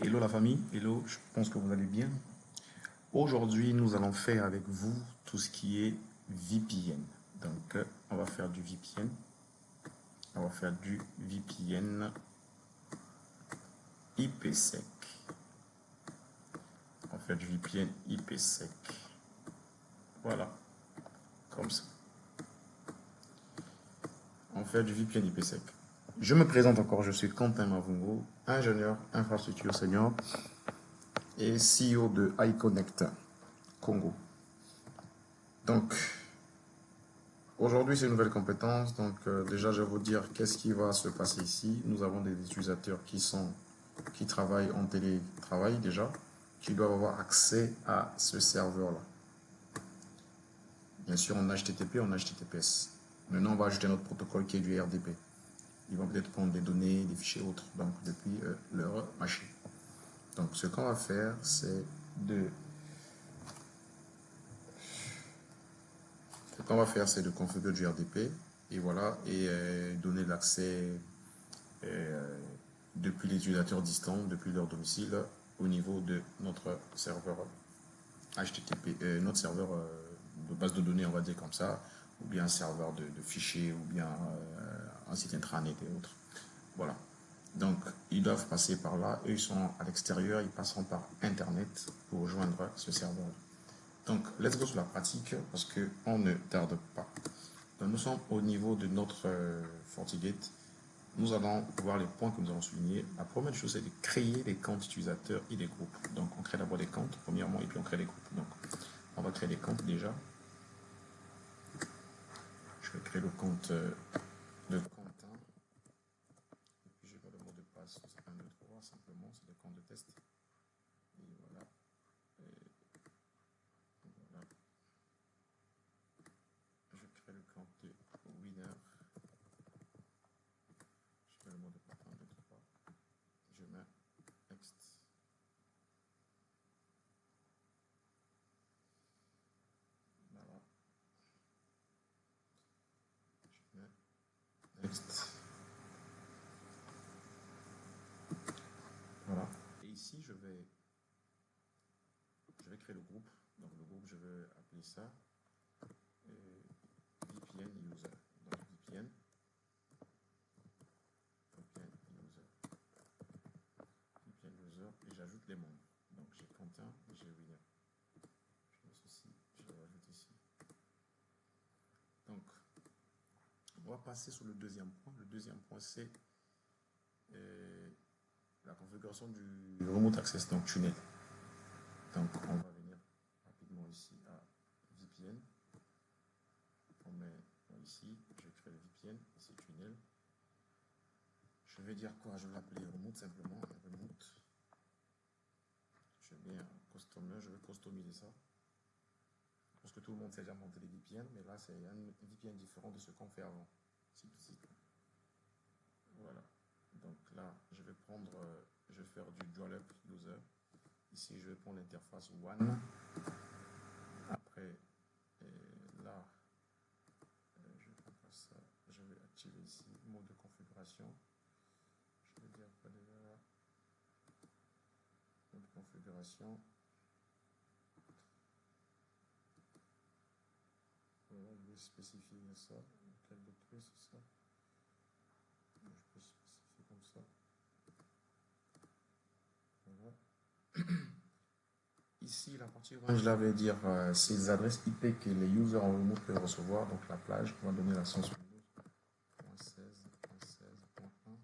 Hello la famille, hello, je pense que vous allez bien. Aujourd'hui, nous allons faire avec vous tout ce qui est VPN. Donc, on va faire du VPN. On va faire du VPN IPsec. On va faire du VPN IPsec. Voilà, comme ça. On fait du VPN IPsec. Je me présente encore, je suis Quentin Mavungo, ingénieur infrastructure senior et CEO de iConnect Congo. Donc, aujourd'hui, c'est une nouvelle compétence. Donc, déjà, je vais vous dire qu'est-ce qui va se passer ici. Nous avons des utilisateurs qui travaillent en télétravail déjà, qui doivent avoir accès à ce serveur-là. Bien sûr, en HTTP, en HTTPS. Maintenant, on va ajouter notre protocole qui est du RDP. Ils vont peut-être prendre des données, des fichiers autres, donc depuis leur machine. Donc, ce qu'on va faire, c'est de configurer du RDP et voilà, et donner l'accès depuis les utilisateurs distants, depuis leur domicile, au niveau de notre serveur HTTP, notre serveur de base de données, on va dire comme ça, ou bien un serveur de fichiers, ou bien un site intranet et autres. Voilà. Donc, ils doivent passer par là. Eux, ils sont à l'extérieur, ils passeront par Internet pour rejoindre ce serveur. Donc, let's go sur la pratique parce qu'on ne tarde pas. Donc, nous sommes au niveau de notre FortiGate. Nous allons voir les points que nous allons souligner. La première chose, c'est de créer des comptes utilisateurs et des groupes. Donc, on crée d'abord des comptes, premièrement, et puis on crée des groupes. Donc, on va créer des comptes déjà. Je vais créer le compte de Quentin. Et puis, je vais le mot de passe 1, 2, 3, simplement, c'est le compte de test. Et voilà. Voilà. Je crée le compte de winner. Je fais le mot de passe 1, 2, 3. Je mets next. Voilà. Je mets next. Voilà. Et ici, je vais créer le groupe. Donc, le groupe, je vais appeler ça VPN user. Donc, VPN user. VPN user. Et j'ajoute les membres. Donc, j'ai Quentin et j'ai William. Je mets ceci, je le rajoute ici. Donc, on va passer sur le deuxième point. Le deuxième point, c'est la configuration du remote access, donc tunnel. Donc, on va venir rapidement ici à VPN. On met ici, je crée le VPN, ici tunnel. Je vais dire quoi? Je vais l'appeler remote simplement. Remote. Je vais bien customer, je vais customiser ça. Parce que tout le monde sait déjà monter des VPN, mais là c'est un VPN différent de ce qu'on fait avant. Voilà. Donc là, je vais prendre, je vais faire du dual-up user. Ici, je vais prendre l'interface one. Après, là, je vais faire ça. Je vais activer ici mode de configuration. Je vais dire quoi déjà là? Mode de configuration. Voilà, je vais spécifier ça. Quel doctrine c'est ça? Je peux spécifier comme ça. Voilà. Ici, la partie orange, là, veut dire ces adresses IP que les users en remote peuvent recevoir. Donc la plage, on va donner la 172.16.16.1,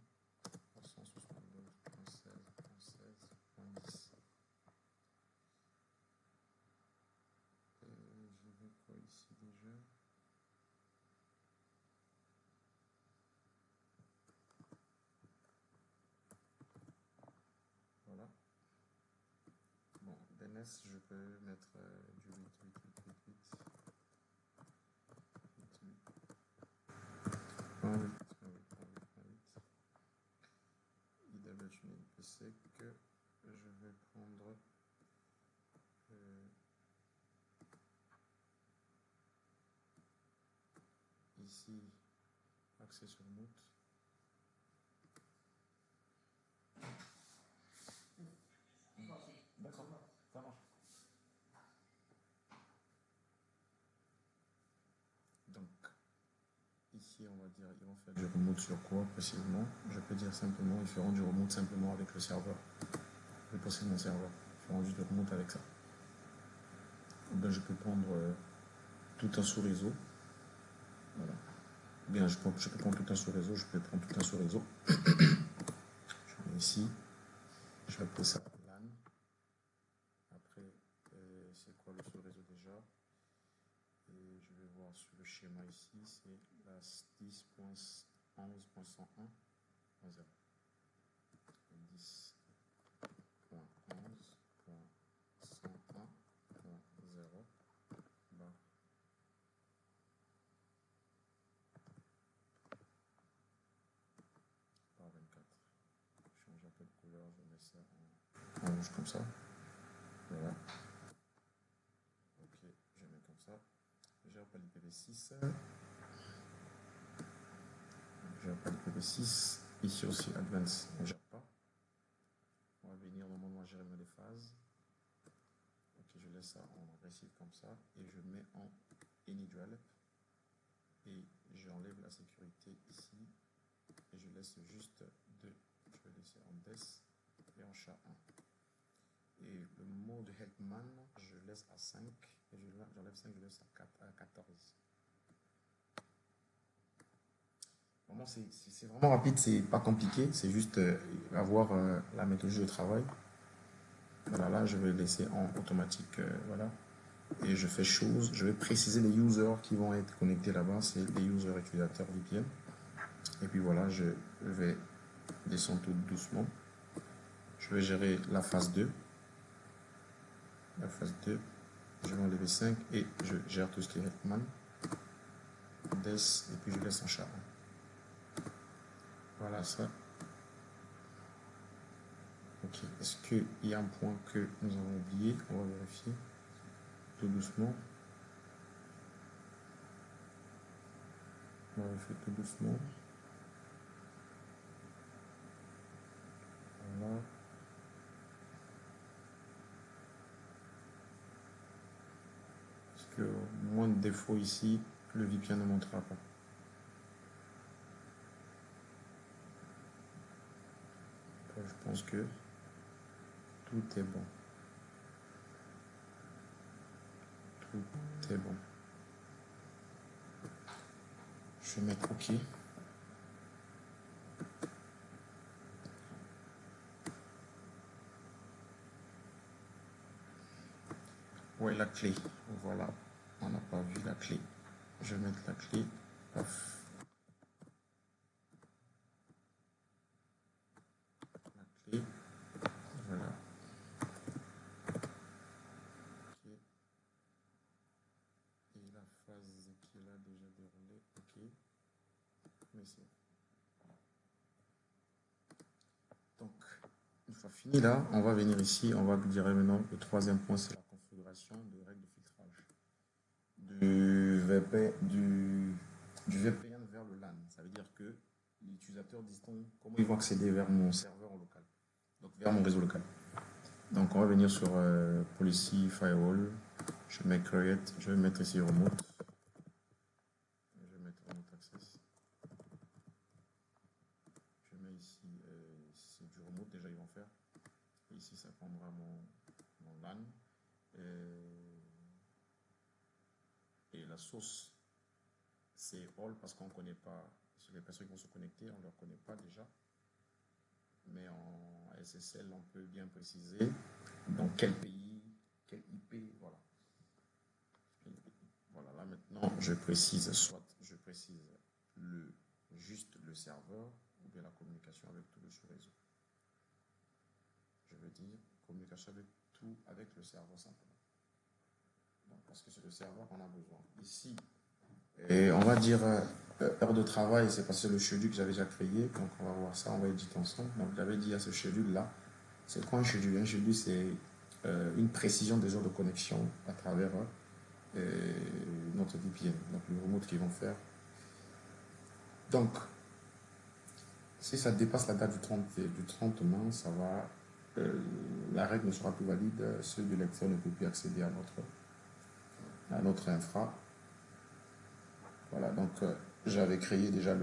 172.16.16.10. Je vais quoi ici déjà? Voilà. Bon, DNS, je peux mettre du 8.8.8.8. IW tunnel IPsec, je vais prendre ici accès sur route. ici, on va dire, ils vont faire du remote sur quoi précisément? Je peux dire simplement, ils feront du remote simplement avec le serveur. Je possède mon serveur. Ils feront juste du remote avec ça. Ou bien je peux prendre tout un sous-réseau. Voilà. Ou bien je peux prendre tout un sous-réseau, je peux prendre tout un sous-réseau. Je mets ici. Je vais appeler ça LAN. Après, c'est quoi le sous-réseau déjà? Et je vais voir sur le schéma ici, c'est la 10.11.101.0. 10.11.101.0 bah, par 24. Je change un peu de couleur, je mets ça en rouge comme ça. Voilà. Ok, je mets comme ça. Je gère pas l'IPv6. Je gère pas l'IPv6. Ici aussi, Advanced, on ne gère pas. On va venir normalement gérer mes phases. Ok, je laisse ça en agressif comme ça. Et je mets en Anydual. Et j'enlève la sécurité ici. Et je laisse juste 2. Je vais laisser en DES et en SHA-1. Et le mode Helpman, je laisse à 5. Et j'enlève 5, je laisse à 14. Vraiment, c'est vraiment rapide, c'est pas compliqué. C'est juste avoir la méthodologie de travail. Voilà, là, je vais laisser en automatique. Voilà. Et je fais chose. Je vais préciser les users qui vont être connectés là-bas. C'est les users utilisateurs VPN. Et puis voilà, je vais descendre tout doucement. Je vais gérer la phase 2. La phase 2. Je vais enlever 5 et je gère tout ce qui est Hetman. Des et puis je laisse en charge. Voilà ça. Ok. Est-ce qu'il y a un point que nous avons oublié? On va vérifier. Tout doucement. On va vérifier tout doucement. Voilà. Parce que moins de défauts ici, le VPN ne montrera pas. Après, je pense que tout est bon. Tout est bon. Je vais mettre OK. Ouais, la clé. Voilà. On n'a pas vu la clé. Je vais mettre la clé. Paf. La clé. Voilà. OK. Et la phase qui est là déjà déroulée. OK. Mais c'est donc, une fois fini là, on va venir ici, on va dire maintenant le troisième point, c'est la configuration de règles de filtrage du VPN vers le LAN. Ça veut dire que l'utilisateur distingue comment ils vont accéder vers mon serveur en local, donc vers mon réseau local. Donc on va venir sur Policy Firewall, je mets Create, je vais mettre ici Remote, je vais mettre Remote Access. Je mets ici, c'est du remote, déjà ils vont faire. Et ici, ça prendra mon LAN. Et la source, c'est all parce qu'on ne connaît pas, sur les personnes qui vont se connecter, on ne leur connaît pas déjà. Mais en SSL, on peut bien préciser dans quel pays, quel IP, voilà. Voilà, là maintenant, je précise, soit je précise juste le serveur ou bien la communication avec tout le sous-réseau. Je veux dire communication avec le serveur simplement. Donc, parce que c'est le serveur qu'on a besoin. Ici, et on va dire heure de travail, c'est parce que le schedule que j'avais déjà créé. Donc on va voir ça, on va éditer ensemble. Donc j'avais dit à ce schedule là, c'est quoi un schedule? Un schedule, c'est une précision des heures de connexion à travers notre VPN, donc le remote qu'ils vont faire. Donc, si ça dépasse la date du 30 mai, ça va, la règle ne sera plus valide. Ceux de lecteur ne peuvent plus accéder à notre infra. Voilà, donc j'avais créé déjà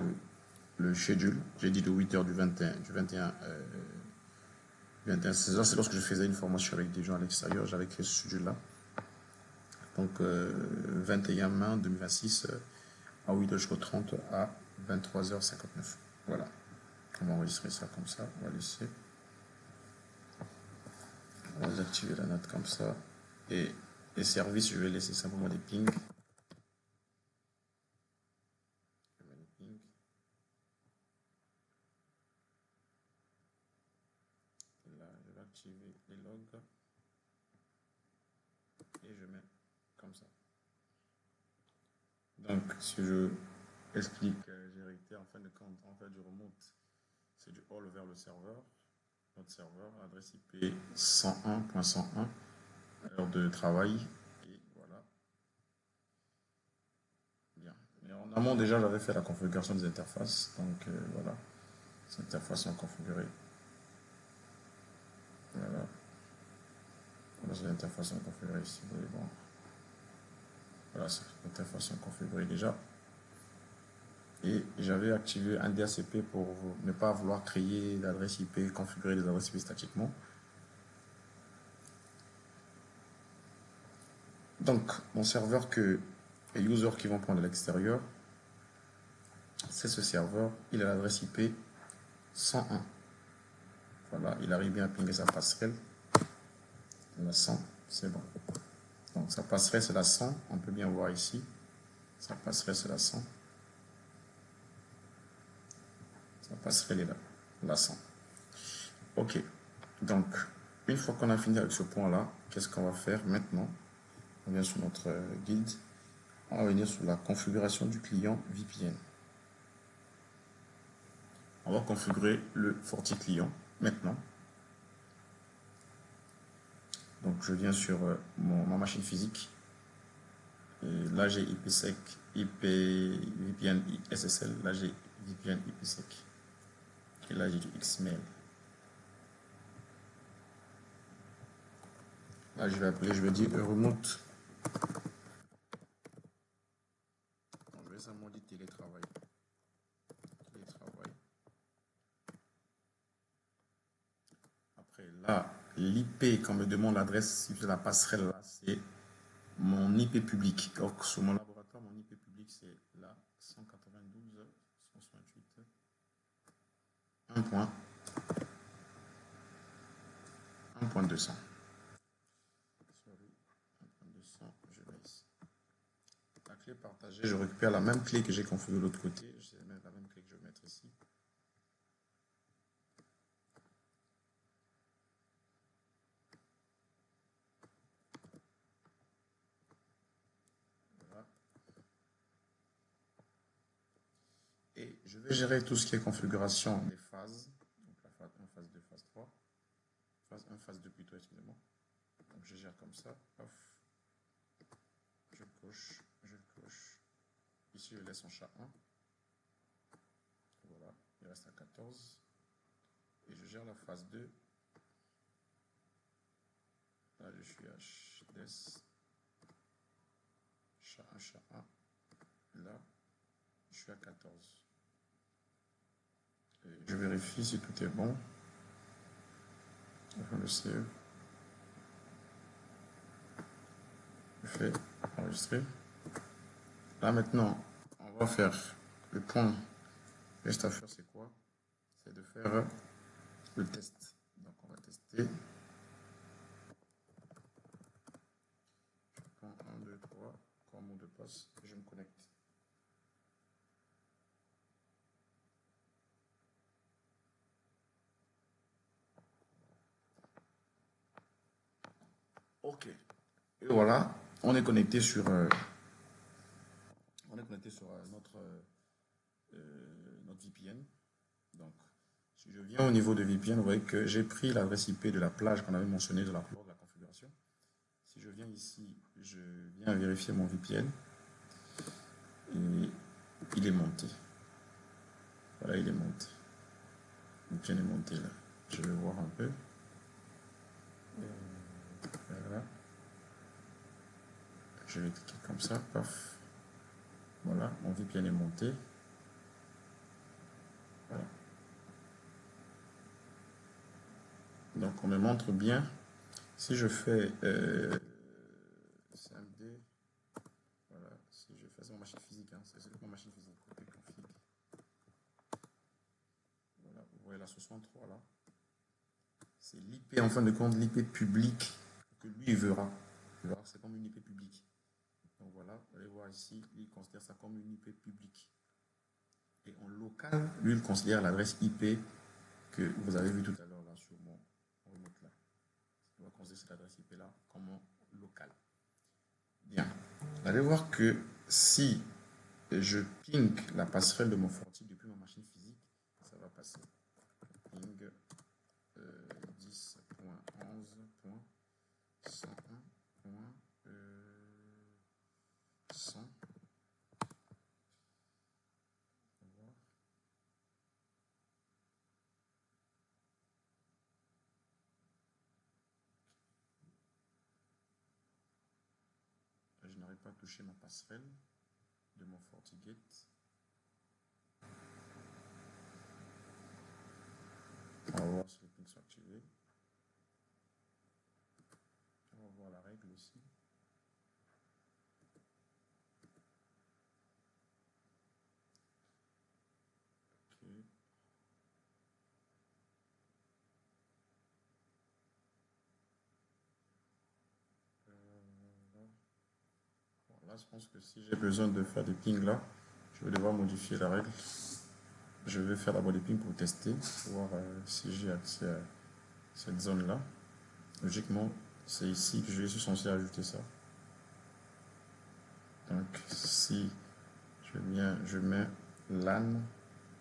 le schedule. J'ai dit de 8h du 21 16h. C'est lorsque je faisais une formation avec des gens à l'extérieur. J'avais créé ce schedule-là. Donc, 21 mai 2026 à 8h jusqu'au 30 à 23h59. Voilà. On va enregistrer ça comme ça. On va laisser. On va désactiver la note comme ça. Et les services, je vais laisser simplement des pings. Là, je vais activer les logs. Et je mets comme ça. Donc, si je explique, j'ai réité en fin de compte, en fait, je remonte, c'est du all vers le serveur. Notre serveur, adresse IP 101.101, heure de travail, et voilà. Bien. Mais en amont, déjà, j'avais fait la configuration des interfaces, donc voilà, ces interfaces sont configurées. Voilà. Voilà, ces interfaces sont configurées ici, vous voulez voir. Voilà, ces interfaces sont configurées déjà. Et j'avais activé un DHCP pour ne pas vouloir créer d'adresse IP, configurer des adresses IP statiquement. Donc, mon serveur que les users qui vont prendre à l'extérieur, c'est ce serveur. Il a l'adresse IP 101. Voilà, il arrive bien à pinguer sa passerelle. La 100, c'est bon. Donc, sa passerelle, c'est la 100. On peut bien voir ici. Sa passerelle, c'est la 100. Sa passerelle est là, la 100. Ok. Donc, une fois qu'on a fini avec ce point-là, qu'est-ce qu'on va faire maintenant? On vient sur notre guide. On va venir sur la configuration du client VPN. On va configurer le Forti client maintenant. Donc je viens sur ma machine physique. Et là j'ai IPsec, IP, VPN SSL. Là j'ai VPN IPsec. Et là j'ai du Xmail. Là je vais appeler, je vais dire remote. Je vais simplement dire télétravail. Après là, l'IP, quand on me demande l'adresse, si je la passerelle là, c'est mon IP public. Donc sur mon laboratoire, mon IP public c'est là 192.168. 1.200. Sorry, 1.200, je vais ici. La clé partagée, je récupère la même clé que j'ai configurée de l'autre côté. Je vais mettre la même clé que je vais mettre ici. Voilà. Et je vais gérer tout ce qui est configuration des phases. Donc la phase 1, phase 2, phase 3. Phase 1, phase 2 plutôt, excusez-moi. Donc je gère comme ça. Off. Je coche, je coche. Ici, je laisse en chat 1. Voilà, il reste à 14. Et je gère la phase 2. Là, je suis à HDS. Chat 1, chat 1. Là, je suis à 14. Et je vérifie si tout est bon. Je le save. Je fais enregistrer. Là, maintenant, on va faire le point. Reste à faire, c'est quoi? C'est de faire le test. Donc, on va tester. Je prends 1, 2, 3, comme mot de passe, et je me connecte. Ok. Et voilà, on est connecté sur, notre VPN. Donc, si je viens au niveau de VPN, vous voyez que j'ai pris l'adresse IP de la plage qu'on avait mentionnée lors de la configuration. Si je viens ici, je viens vérifier mon VPN et il est monté. Voilà, il est monté. Le VPN est monté là. Je vais voir un peu. Voilà. Je vais cliquer comme ça, paf. Voilà, mon VPN est monté. Donc on me montre bien, si je fais CMD, voilà, si je fais, c'est ma machine physique, hein, c'est ma machine physique, config. Voilà, vous voyez la 63 là. C'est l'IP, en fin de compte, l'IP public que lui il verra. Il verra que c'est comme une IP publique. Donc voilà, vous allez voir ici, il considère ça comme une IP publique. Et en local, lui, il considère l'adresse IP que vous avez vu tout à l'heure là sur mon remote là. Il va considérer cette adresse IP là comme local. Bien. Vous allez voir que si je ping la passerelle de mon Forti depuis ma machine physique, ça va passer. Ping 10.11.101.100. Je n'arrive pas à toucher ma passerelle de mon FortiGate. On va voir si les pings sont activés. On va voir la règle aussi. Ok. Bon, là, je pense que si j'ai besoin de faire des pings là, je vais devoir modifier la règle. Je vais faire d'abord des pings pour tester, pour voir si j'ai accès à cette zone là. Logiquement, c'est ici que je suis censé ajouter ça. Donc, si je mets LAN,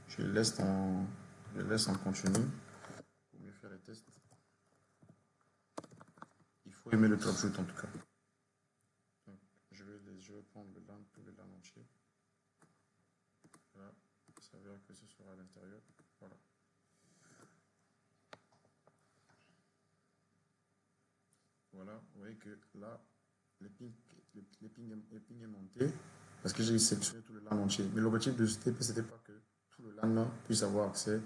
je laisse en continu pour mieux faire les tests. Il faut aimer le troubleshoot en tout cas. Donc, je vais prendre le LAN, tout le LAN entier. Voilà, il s'avère que ce sera à l'intérieur. Voilà. Voilà, vous voyez que là, le ping est monté parce que j'ai sélectionné tout le LAN entier. Mais l'objectif de ce TP, c'était pas que tout le LAN puisse avoir accès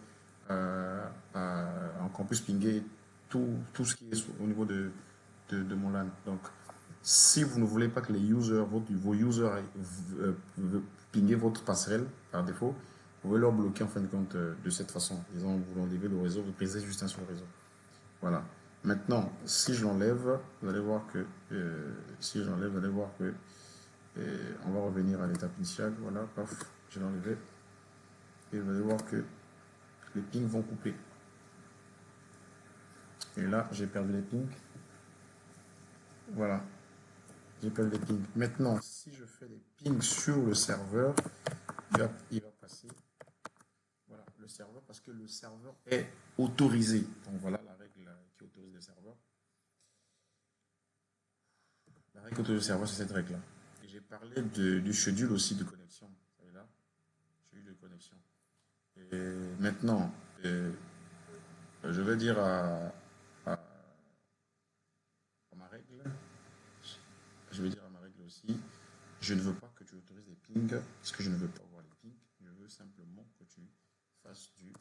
qu'on puisse pinguer tout ce qui est au niveau de mon LAN. Donc, si vous ne voulez pas que les users, vos users pinguer votre passerelle par défaut, vous pouvez leur bloquer en fin de compte de cette façon. Disons, vous enlevez le réseau, vous brisez juste un sur le réseau. Voilà. Maintenant, si je l'enlève, vous allez voir que on va revenir à l'étape initiale. Voilà, paf, je l'ai enlevé. Et vous allez voir que les pings vont couper. Et là, j'ai perdu les pings. Voilà, j'ai perdu les pings. Maintenant, si je fais des pings sur le serveur, il va passer. Voilà, le serveur, parce que le serveur est autorisé. Donc voilà la règle qui autorise le serveur. La règle qui autorise le serveur, c'est cette règle-là. Et j'ai parlé du schedule aussi de connexion. Vous voyez là, schedule de connexion. Et maintenant, je vais dire à ma règle, je vais dire à ma règle aussi, je ne veux pas que tu autorises des pings, parce que je ne veux pas voir les pings. Je veux simplement que tu fasses du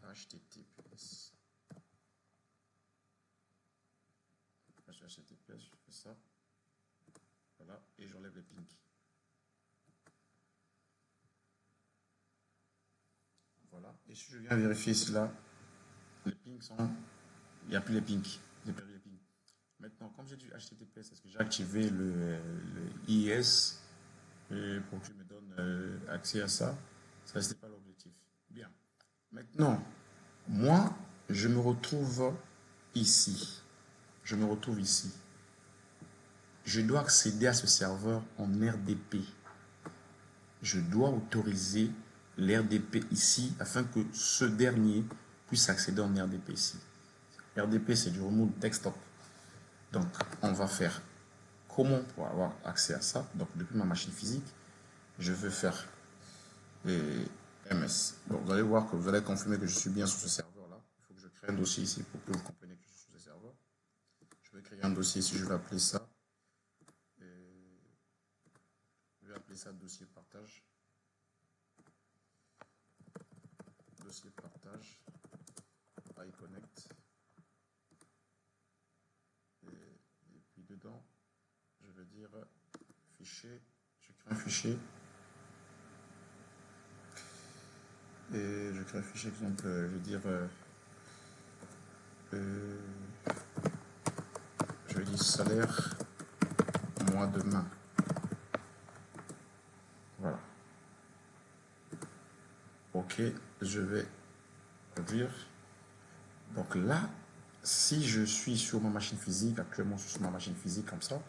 HTTPS. HTTPS, je fais ça. Voilà, et j'enlève les pings. Voilà, et si je viens vérifier cela, les pings sont. Il n'y a plus les pings. J'ai perdu les pings. Maintenant, comme j'ai du HTTPS, est-ce que j'ai activé le IIS pour que tu me donnes accès à ça? Ça, ce n'est pas l'objectif. Bien. Maintenant, moi, je me retrouve ici. Je me retrouve ici. Je dois accéder à ce serveur en RDP. Je dois autoriser l'RDP ici afin que ce dernier puisse accéder en RDP ici. RDP, c'est du remote desktop. Donc, on va faire comment pour avoir accès à ça. Donc, depuis ma machine physique, je veux faire les MS. Donc, vous allez voir que vous allez confirmer que je suis bien sur ce serveur-là. Il faut que je crée un dossier ici pour que vous compreniez que je suis sur ce serveur. Je vais créer un dossier ici, je vais appeler ça. Je vais appeler ça dossier partage. Dossier partage. iConnect. dedans, je vais dire fichier, je crée un fichier. Et je crée un fichier, exemple, je vais dire, je vais dire salaire mois de mai. Voilà. Ok, je vais dire. Donc là, si je suis sur ma machine physique, actuellement je suis sur ma machine physique comme ça,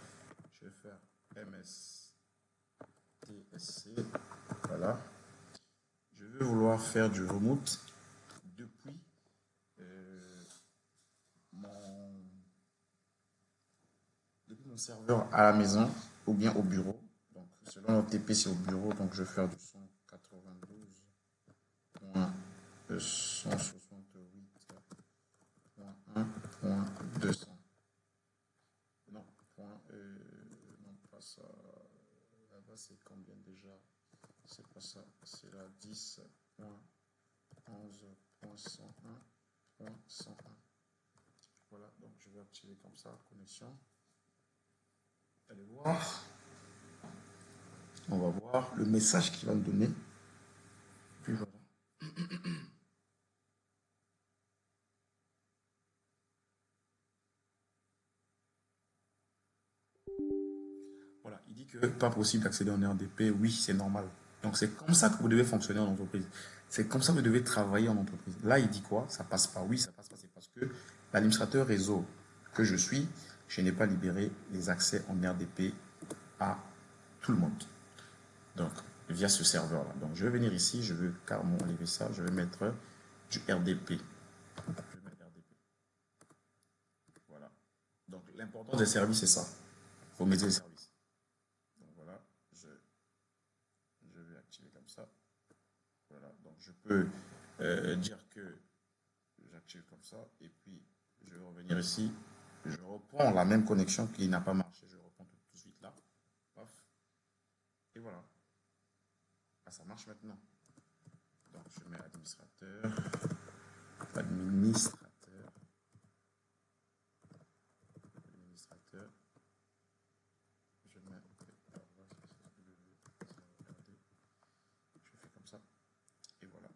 je vais faire MSTSC. Voilà. Je vais vouloir faire du remote depuis mon, depuis mon serveur à la maison ou bien au bureau. Donc selon l'OTP c'est au bureau, donc je vais faire du 192.168.1.200. Non, non, pas ça. Là-bas, c'est combien déjà? C'est pas ça. C'est la 10.11.101.101. Voilà, donc je vais activer comme ça, connexion. Allez voir. On va voir le message qu'il va me donner. Puis voilà. Voilà, il dit que pas possible d'accéder en RDP. Oui, c'est normal. Donc c'est comme ça que vous devez fonctionner en entreprise. C'est comme ça que vous devez travailler en entreprise. Là, il dit quoi? Ça passe pas. Oui, ça passe pas. C'est parce que l'administrateur réseau que je suis, je n'ai pas libéré les accès en RDP à tout le monde. Donc, via ce serveur-là. Donc, je vais venir ici, je veux carrément enlever ça. Je vais mettre du RDP. Je vais mettre RDP. Voilà. Donc, l'importance des services, c'est ça. Il faut mettre les services. Donc, voilà. Je vais activer comme ça. Voilà, donc je peux dire que j'active comme ça et puis je vais revenir ici. Je reprends la même connexion qui n'a pas marché. Je reprends tout de suite là. Paf. Et voilà. Ah, ça marche maintenant. Donc je mets administrateur. Administrateur. Administrateur. Je mets. Je fais comme ça. Et voilà.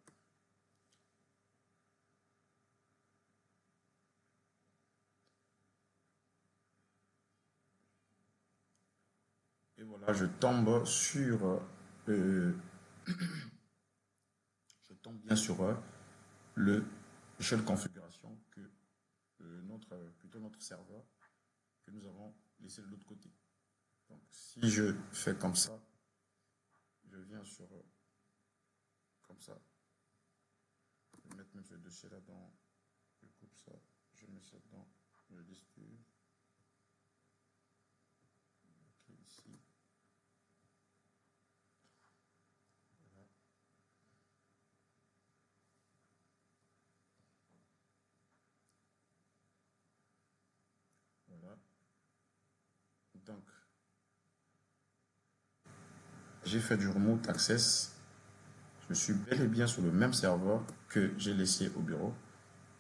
Et voilà, je tombe sur je tombe bien sur le shell configuration que plutôt notre serveur que nous avons laissé de l'autre côté. Donc si je fais comme ça, je viens sur comme ça, je vais mettre même ce dossier là dans, je coupe ça, je mets ça dans le disque dur. Ok, ici. Voilà. Voilà. Donc, j'ai fait du remote access. Je suis bel et bien sur le même serveur que j'ai laissé au bureau.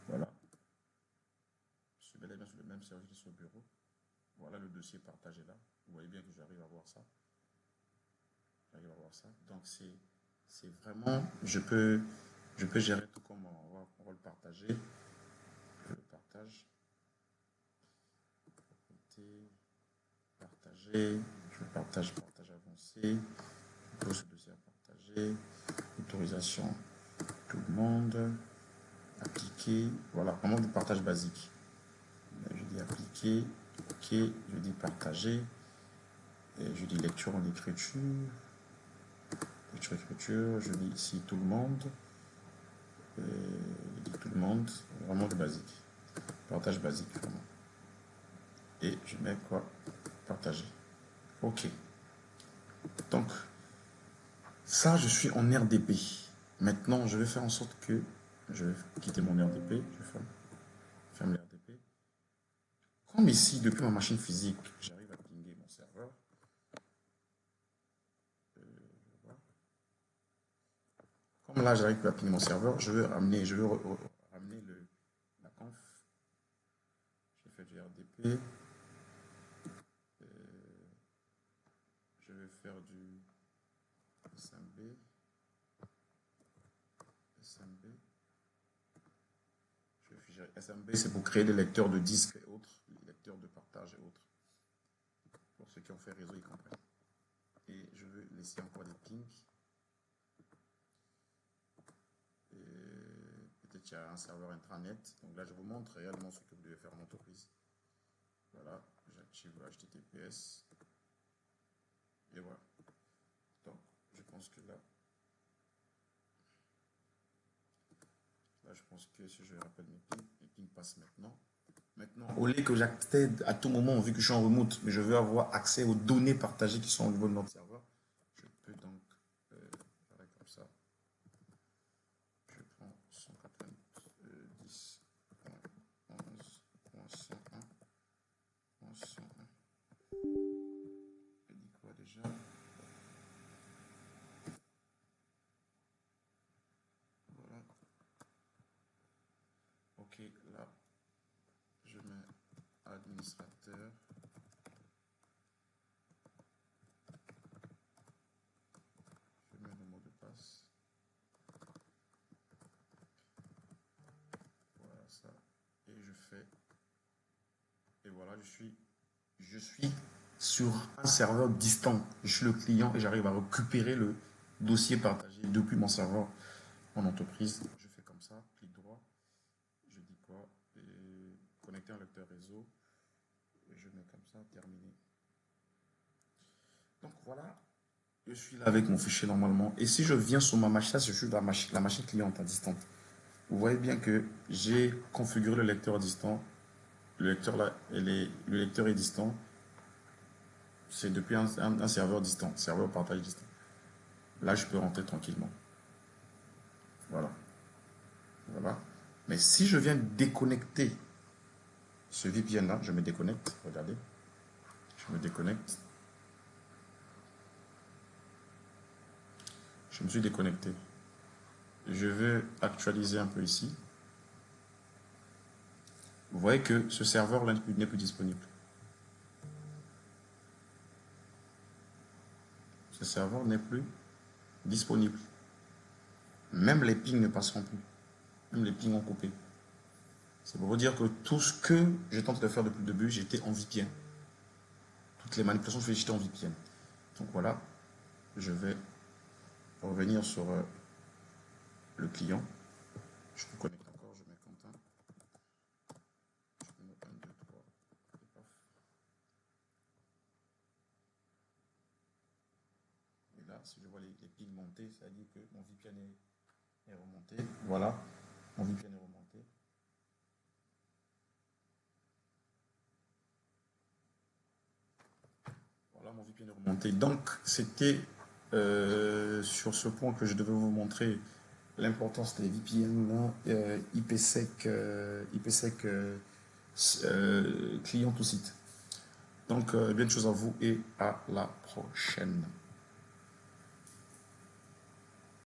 Voilà. Je suis bel et bien sur le même serveur que j'ai laissé au bureau. Voilà le dossier partagé là. Vous voyez bien que j'arrive à voir ça. J'arrive à voir ça. Donc c'est vraiment, je peux gérer tout comme on va le partager. Je le partage. Partager. Je partage avancé. Je pose ce dossier à partager. Autorisation tout le monde. Appliquer. Voilà, vraiment du partage basique. Je dis appliquer. Ok. Je dis partager. Et je dis lecture en écriture. Lecture écriture. Je dis ici tout le monde. Je dis tout le monde. Vraiment du basique. Partage basique, vraiment. Et je mets quoi? Partager. Ok. Donc, ça, je suis en RDP. Maintenant, je vais faire en sorte que je vais quitter mon RDP. Je ferme l'RDP. Comme ici, depuis ma machine physique, j'arrive à pinguer mon serveur. Comme là, j'arrive à pinguer mon serveur, je veux ramener, ramener la conf. J'ai fait du RDP. Je vais faire du SMB. SMB. Je vais figer SMB, c'est pour créer des lecteurs de disques et autres, les lecteurs de partage et autres. Pour ceux qui ont fait réseau, ils comprennent. Et je veux laisser encore des pings. Peut-être qu'il y a un serveur intranet. Donc là, je vous montre réellement ce que vous devez faire en entreprise. Voilà, j'active le HTTPS. Et voilà. Donc, je pense que là, je pense que si je rappelle mes pings passent maintenant. Maintenant, au lieu que j'accède à tout moment, vu que je suis en remote, mais je veux avoir accès aux données partagées qui sont au niveau de notre serveur, je peux donc faire comme ça. Je prends 190.11.101.101. Je dis quoi déjà? Voilà. Ok, là, je mets administrateur. Je mets le mot de passe. Voilà ça. Et je fais. Et voilà, je suis sur un serveur distant. Je suis le client et j'arrive à récupérer le dossier partagé depuis mon serveur en entreprise. Je fais comme ça, clic droit. Je dis quoi? Et connecter un lecteur réseau. Et je mets comme ça, terminé. Donc voilà, je suis là avec mon fichier normalement. Et si je viens sur ma machine, je suis dans la machine cliente à distance. Vous voyez bien que j'ai configuré le lecteur distant. Le lecteur là, le lecteur est distant. C'est depuis un serveur distant, serveur partage distant. Là, je peux rentrer tranquillement. Voilà. Voilà. Mais si je viens déconnecter ce VPN là, je me déconnecte. Regardez. Je me déconnecte. Je me suis déconnecté. Je vais actualiser un peu ici. Vous voyez que ce serveur là n'est plus disponible. Ce serveur n'est plus disponible. Même les pings ne passeront plus. Même les pings ont coupé. C'est pour vous dire que tout ce que j'ai tenté de faire depuis le début, j'étais en VPN. Toutes les manipulations que je fais, j'étais en VPN. Donc voilà, je vais revenir sur le client. Je me connecte encore, je mets Quentin. Je mets 1, 2, 3. Et paf. Et là, si je vois les pings monter, ça dit que mon VPN est remonté. Voilà, mon VPN est remonté. Voilà, mon VPN est remonté. Donc, c'était sur ce point que je devais vous montrer l'importance des VPN IPsec, IPsec client to site. Donc, bien de choses à vous et à la prochaine.